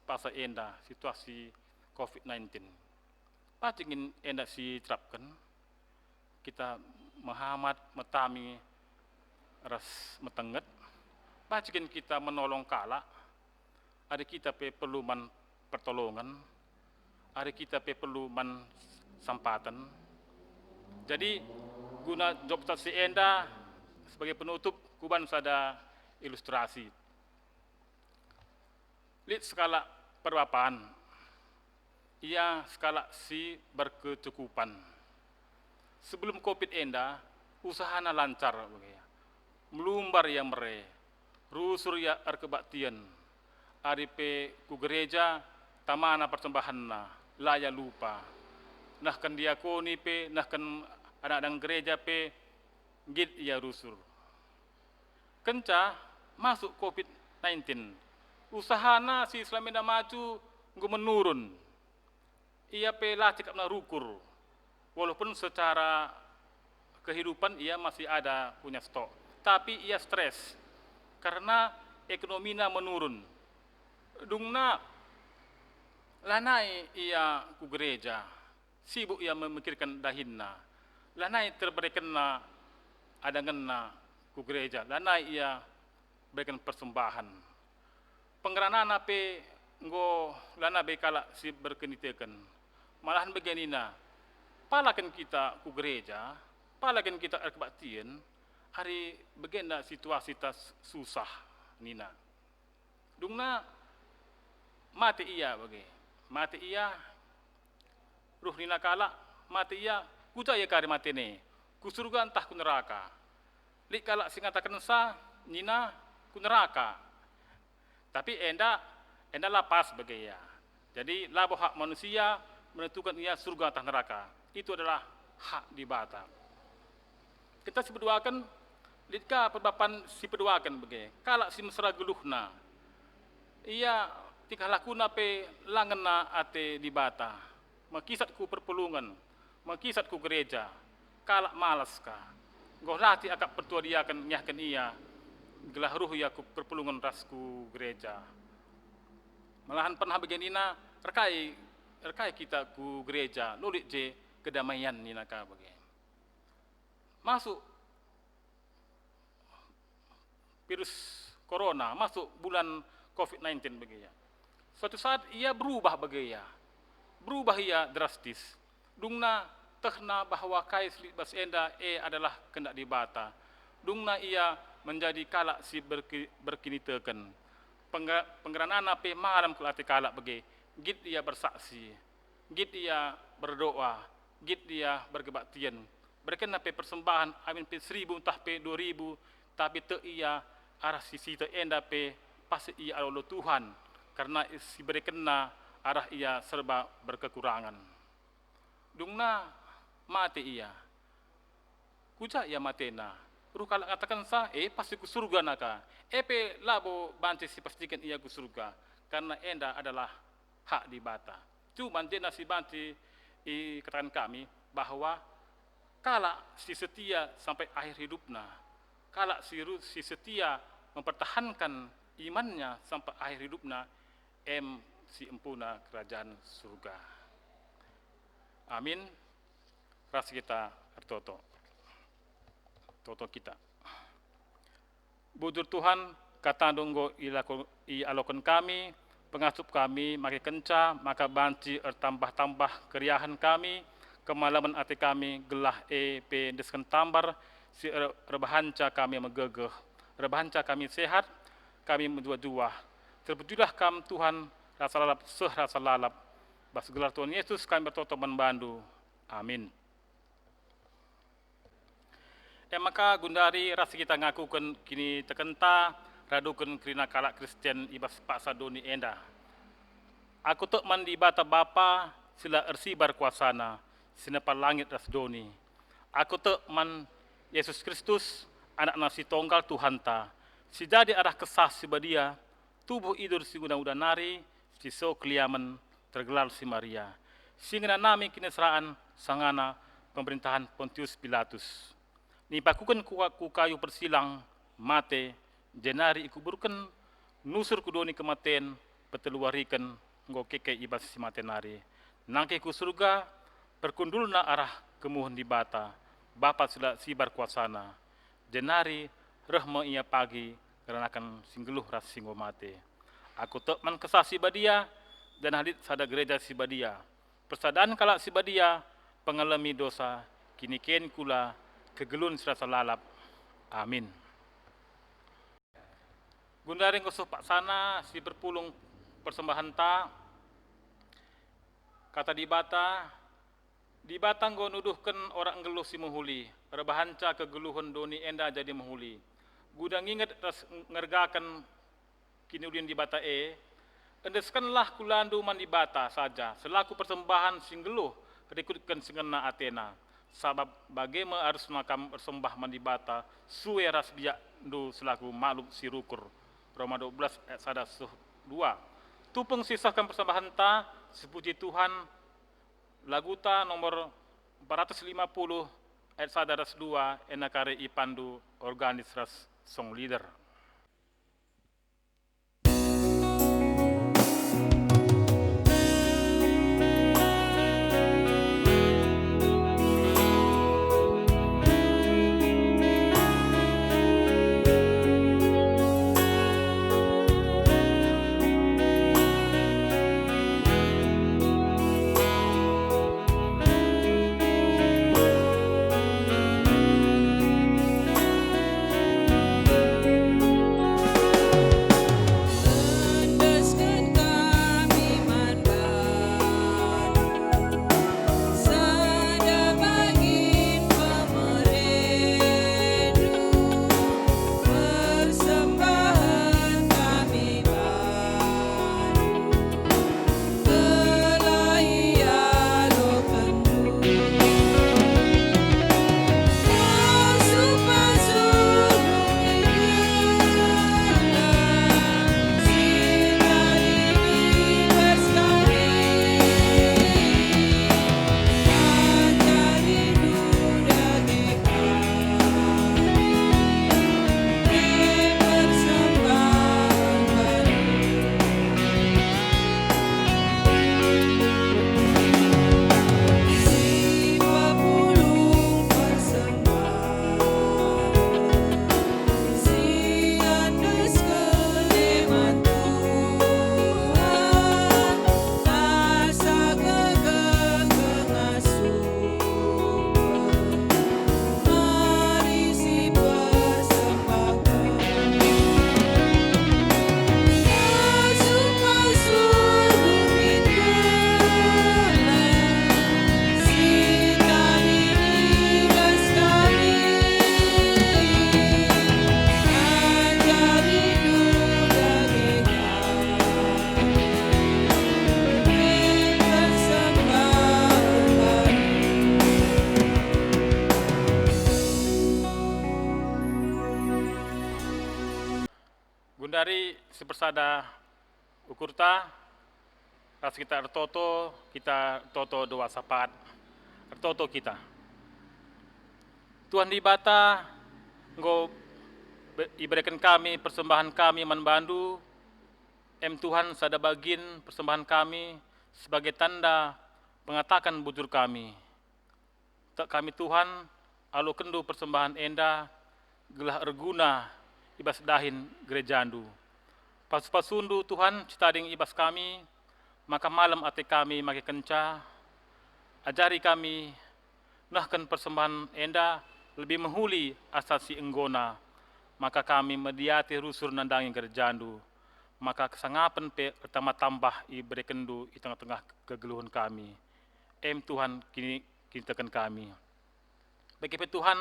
pasal enda, situasi COVID-19. Pacingin enda si terapkan, kita Muhammad metami ras metenget, pacingin kita menolong kala, ada kita perlu man pertolongan, ada kita perlu man sampatan. Jadi guna job si enda sebagai penutup kuban sada ilustrasi. Lihat skala perwapaan, ia skala si berkecukupan. Sebelum COVID enda, usahana lancar, melumbar ya mere, rusur ya arkebaktian, aripe ku gereja, tamana persembahan na, laya lupa. Nah kan diakoni pe, nah kan anak-anak gereja pe, git ya rusur. Kenca masuk COVID-19, usahana si Islamina maju ngu menurun. Ia pe lacik na rukur, walaupun secara kehidupan ia masih ada punya stok, tapi ia stres karena ekonominya menurun. Dungna lanai ia ku gereja, sibuk ia memikirkan dahinna. Lanai terberikan na adangan na ku gereja, lanai ia berikan persembahan. Penggeranana pe nggo lana be kala si berkenitekan. Malahan begini na, palakan kita ku gereja, palakan kita kebaktian, hari begenda situasi tas susah nina. Dungna mati iya bagi, mati iya ruh nina kala, mati iya kujaya kari mati ne, ku surga entah ku neraka. Lik kala singatakan sa nina ku neraka. Tapi enda lapas bagi ya. Jadi labo hak manusia menentukan ia surga atau neraka. Itu adalah hak di bata. Kita si berdoakan, litka perbapan si berdoakan bagi. Kalau si mesra geluhna, ia tingkah lakuna pe langena ate di bata. Makisatku perpulungan, makisatku gereja. Kalak malas ka. Gohlati akak pertua dia akan nyahkan ia. Gelah ruh ya ku perpulungan rasku gereja. Malahan pernah begini rekai kita ku gereja, lulik je kedamaian nina ka bagi. Masuk virus corona, masuk bulan COVID-19 bagi ya. Suatu saat ia berubah bagi ya. Berubah ia drastis. Dungna petehna bahwa kai bas enda adalah kendak dibata. Dungna ia menjadi kalak si berkiniteken. Penggeranana pe malam kelati kalak bagi. Git ia bersaksi, git ia berdoa, git ia berkebaktian. Berkena pe persembahan amin pe 1000 entah pe 2000, tapi te ia arah sisi te enda pe pasti ia alo Tuhan, karena si berkena arah ia serba berkekurangan. Dungna mati ia, kuja ia matena. Ruh kalau katakan sa, pasti ku surga naka. Pe labo banci si pastikan ia ku surga, karena enda adalah hak dibata. Cuma dia si banci katakan kami bahwa kala si setia sampai akhir hidupnya, kala si setia mempertahankan imannya sampai akhir hidupnya, si empuna kerajaan surga. Amin. Ras kita toto kita. Bujur Tuhan, kata donggo alokan kami, pengasup kami, maki kenca, maka banci tambah-tambah keriahan kami, kemalaman hati kami, gelah desken tambar, si rebahanca kami megegeh, rebahanca kami sehat, kami menjua-jua. Terpujilah kam Tuhan, rasa lalap, bas gelar Tuhan Yesus kami bertoto membantu. Amin. Maka gundari rasa kita ngakukan kini tekenta radukan kerina kalak Kristen ibas paksa doni enda. Aku tok mandi bata bapa sila ersibar kuasana sinapa langit ras doni. Aku tok man Yesus Kristus anak nasi tonggal Tuhan ta. Si jadi arah kesah si badia tubuh idur si guna nari si so keliaman tergelar si Maria. Singena nami kinesraan sangana pemerintahan Pontius Pilatus. Ni pakukan ku kayu persilang mate jenari ikuburkan nusur kudoni kematen peteluarikan nggo keke ibas si matenari nangke ku surga perkundulna arah kemuhun di bata bapa sila sibar kuasana jenari rehmo ia pagi karena akan singgeluh ras singgo mate. Aku tok man kesah si badia dan hadit sada gereja si badia persadaan kala si badia pengalami dosa kini ken kula kegelun serasa lalap. Amin. Gundaring kosoh pak sana si berpulung persembahan ta kata di bata nggo nuduhkan orang ngeluh si muhuli rebahanca kegeluhan doni enda jadi muhuli gudang inget ras ngergakan kini udin di bata endeskanlah kulandu man di bata saja selaku persembahan singgeluh rikutkan singena Athena sabab bagaimana harus makam bersembah mandi bata suwe ras biak do selaku makhluk si rukur Roma 12 ayat 1 2 tupeng sisahkan persembahan ta sepuji Tuhan laguta nomor 450 ayat 1 2 enakare ipandu organis ras song leader. bersada ukurta, ras kita toto doa sapat, toto kita. Tuhan di bata, engkau iberikan kami persembahan kami manbandu, Tuhan sada bagin persembahan kami sebagai tanda mengatakan bujur kami. Tak kami Tuhan, alu kendu persembahan enda, gelah erguna ibas dahin gerejandu. Pasundu Tuhan citading ibas kami, maka malam ate kami make kenca, ajari kami nahkan persembahan enda lebih menghuli asasi enggona, maka kami mediati rusur nandangi gerejandu, maka kesangapan pe pertama tambah iberi kendu di tengah-tengah kegeluhan kami. Tuhan kini tekan kami. Bagi Tuhan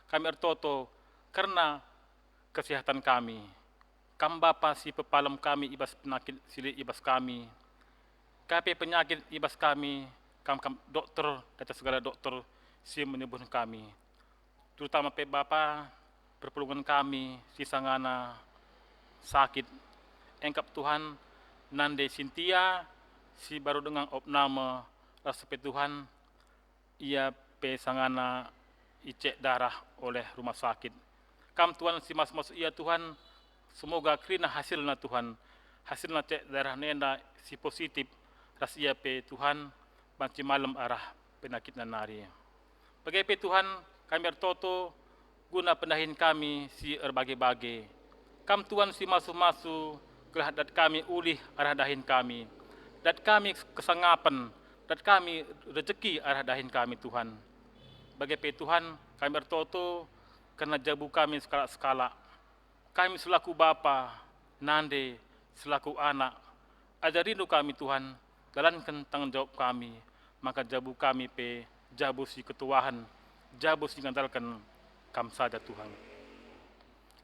kami ertoto karena kesehatan kami. Kam Bapa si pepalam kami ibas penyakit sili ibas kami. Kape penyakit ibas kami, kam dokter dan segala dokter si menyembuhkan kami. Terutama pe Bapa perpulungan kami si sangana sakit. Engkap Tuhan nande Sintia si baru dengan opname rasa pe Tuhan ia pe sangana icek darah oleh rumah sakit. Kam Tuhan si mas ia Tuhan, semoga krina hasilna Tuhan, hasilna cek darah nenda si positif ras ia pe Tuhan banci malam arah penyakit nari. Bagai pe Tuhan kami ertoto guna pendahin kami si erbagai-bagai. Kam Tuhan si masu gelah dat kami ulih arah dahin kami. Dat kami kesangapan, dat kami rezeki arah dahin kami Tuhan. Bagai pe Tuhan kami ertoto karena jabu kami skala-skala. Kami selaku bapa, nande selaku anak, ajarindu kami Tuhan, jalankan tanggung jawab kami, maka jabu kami pe jabu si ketuahan, jabu si ngandalkan kam saja Tuhan.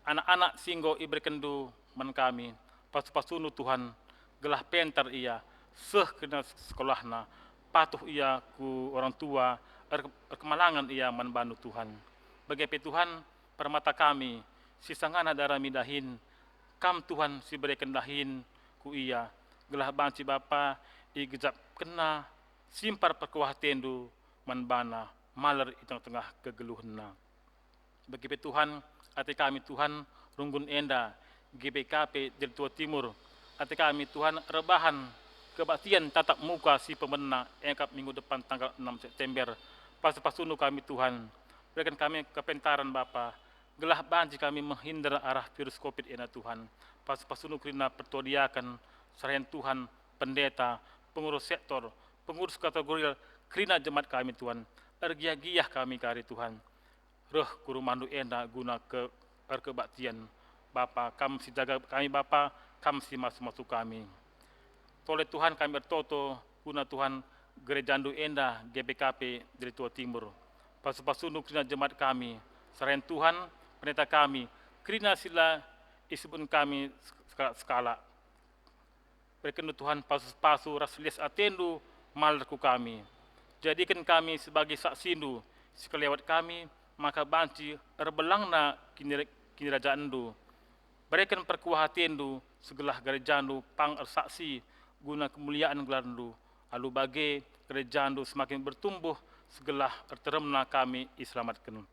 Anak-anak singgo iberikan du man kami, pasunu Tuhan, gelah pentar ia, seh kena sekolahna, patuh ia ku orang tua, kemalangan ia manbantu Tuhan. Bagai pe Tuhan, permata kami, si sangana darah midahin, kam Tuhan si berikan dahin ku ia, gelah banci Bapa, igejap kena, simpar perkuah tendu, manbana, maler di tengah-tengah kegeluhna. Bagi pe Tuhan, hati kami Tuhan, runggun enda, GBKP dari Tua Timur, hati kami Tuhan, rebahan, kebaktian tatap muka si pemena, engkap minggu depan tanggal 6 September, pasunu kami Tuhan, berikan kami kepentaran Bapa, gelah banci kami menghindar arah virus COVID ena Tuhan, pasunu krina pertodiakan, serahan Tuhan, pendeta, pengurus sektor, pengurus kategori krina jemaat kami Tuhan, ergiah-giah kami kari Tuhan, reh kuru mandu enda guna kebaktian Bapa, kam si jaga kami Bapa, kam si masuk kami. Toleh Tuhan kami bertoto guna Tuhan gerejandu enda GBKP dari Tua Timur. Pasunu krina jemaat kami, serahan Tuhan, pendeta kami, krina sila isipun kami skala. Berikan Tuhan pasu rasulias atendu malerku kami. Jadikan kami sebagai saksindu, sekelewat kami, maka banci erbelangna kinirajaandu. Berikan perkuah hatendu, segelah gerejandu, pang ersaksi, guna kemuliaan gelarndu. Alu bage gerejandu semakin bertumbuh, segelah erteremna kami iselamatkan.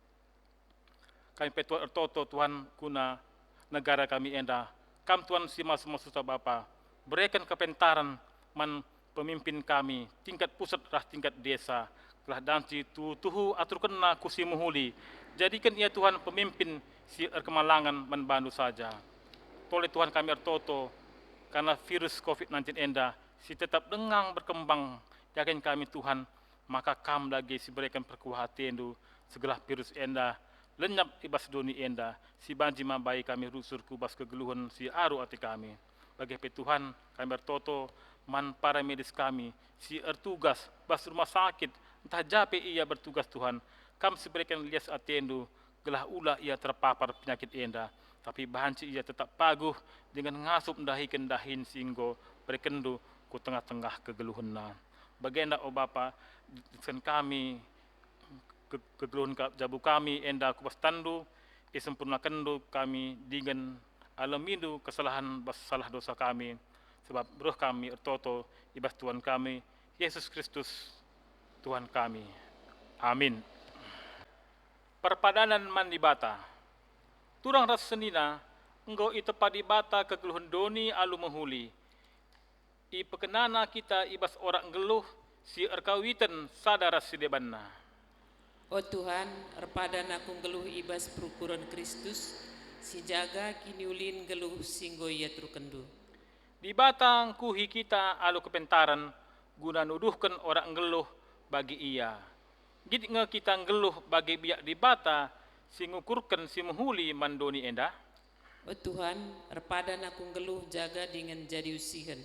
Kami petua ertoto Tuhan guna negara kami enda. Kam Tuhan si masu Bapa, berikan kepentaran man pemimpin kami, tingkat pusat rah tingkat desa, telah danci tuhu atur kena kusi muhuli. Jadikan ia Tuhan pemimpin si erkemalangan manbandu saja. Toleh Tuhan kami ertoto, karena virus COVID-19 enda, si tetap dengang berkembang, yakin kami Tuhan, maka kam lagi si berikan perkuah hatendu, segelah virus enda, lenyap ibas doni enda, si banji mabai kami rusur kubas kegeluhan si aru ati kami. Bagi pe Tuhan kami bertoto, man para medis kami, si ertugas, bas rumah sakit, entah jape ia bertugas Tuhan, kam si berikan lias atendu, gelah ulah ia terpapar penyakit enda, tapi bahanci ia tetap paguh dengan ngasup dahikan dahin singgo berkendu ku tengah-tengah kegeluhunna. Bagenda o Bapa, dengan kami kegeluhan jabu kami enda kubas tandu, isempurnakan kami dengan alamindu kesalahan salah dosa kami, sebab beruh kami ertoto ibas Tuhan kami, Yesus Kristus, Tuhan kami. Amin. Perpadanan mandibata. Turang ras senina, engkau itu padibata kegeluhan doni alu menghuli. I pekenana kita ibas orang geluh, si erkawitan sadara sidebanna. O Tuhan, erpadan aku geluh ibas perukuran Kristus, si jaga kini ulin geluh singgo ia trukendu. Di batang kuhi kita alu kepentaran, guna nuduhkan orang geluh bagi ia. Git nge kita geluh bagi biak di bata, si ngukurkan si menghuli mandoni endah. O Tuhan, erpadan aku geluh jaga dengan jadi usihan.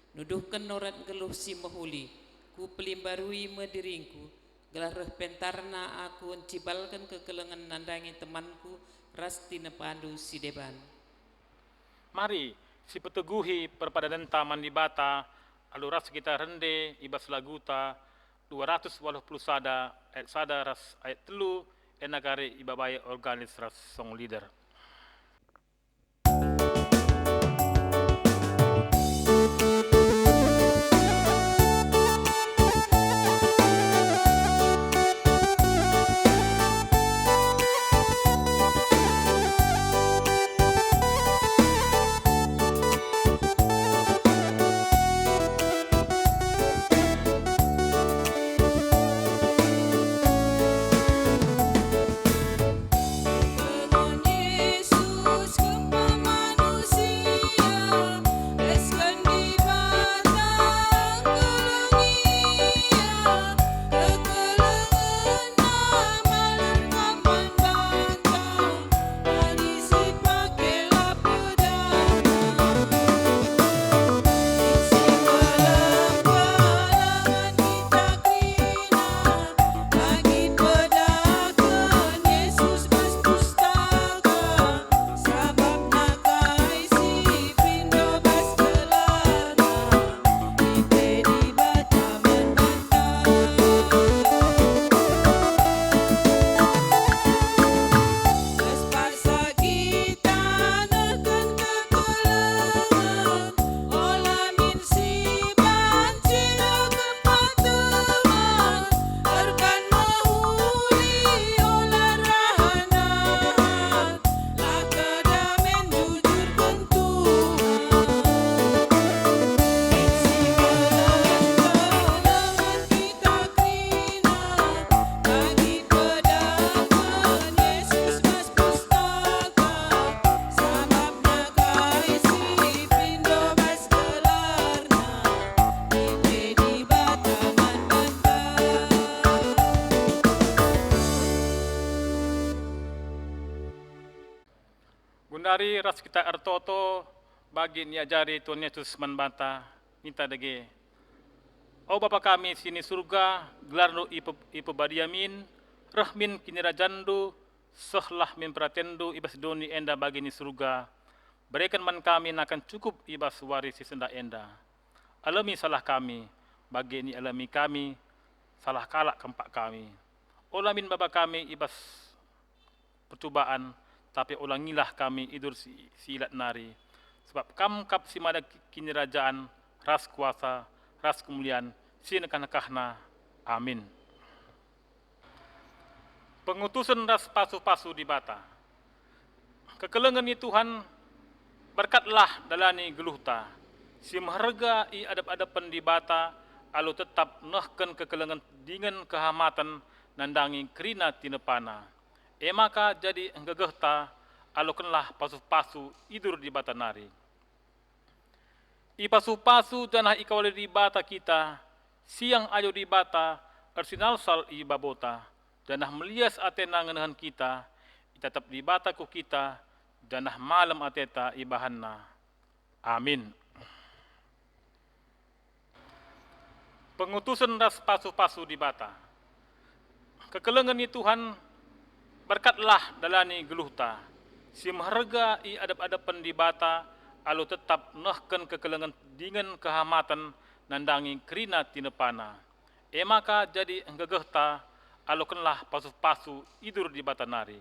Nuduhkan norat geluh si mahuli, ku pelimbarui mediringku, gelah reh pentarna aku encibalkan kekelengan nandangi temanku, ras tina pandu si deban. Mari, si peteguhi perpadanan taman di bata, aluras kita rende ibas laguta, 280 sada, ayat sada ras ayat telu, enagare ibabaya organis ras song leader. Gundari ras kita ertoto bagi niajari Tuhan Yesus manbanta minta dege. O Bapa kami sini surga, gelarnu ipe badiamin, rahmin kini rajandu, sehlah min pratendu ibas doni enda bagi ni surga. Berikan man kami akan cukup ibas warisi senda enda. Alami salah kami, bagi ni alami kami, salah kalak kempak kami. Olamin Bapa kami ibas percubaan, tapi ulangilah kami idur silat nari. Sebab kamkap si mada kini rajaan, ras kuasa, ras kemuliaan, sinekah-nekahna. Amin. Pengutusan ras pasu-pasu di bata. Kekelengan ni Tuhan, berkatlah dalani geluhta. Si maharga i adap-adapan di bata, alu tetap nehken kekelengan dengan kehamatan nandangi kerina tinepana. Maka jadi enggegehta, alukanlah pasu-pasu idur di bata nari. I pasu-pasu janah ikawali di bata kita, siang ayo di bata, arsinal sal i babota, janah melias atena ngenahan kita, tetap di bata ku kita, janah malam ateta ibahanna. Amin. Pengutusan ras pasu-pasu di bata. Kekelengan ni Tuhan, berkatlah dalani geluhta. Si maharga i adap-adapan di bata, alu tetap nehken kekelengan dengan kehamatan nandangi kerina tinepana. Maka jadi enggegehta, alukanlah pasu-pasu idur di bata nari.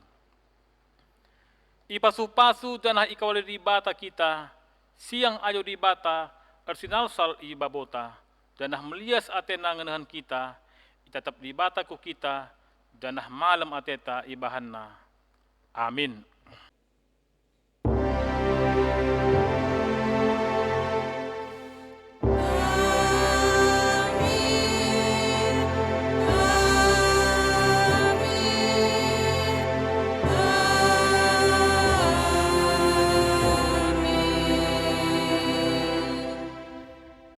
Ipasu-pasu danah ikawali di bata kita, siang ayo di bata, arsinal sal i babota, danah melias atena ngenahan kita, tetap di bata ku kita, danah malam ateta ibahanna. Amin.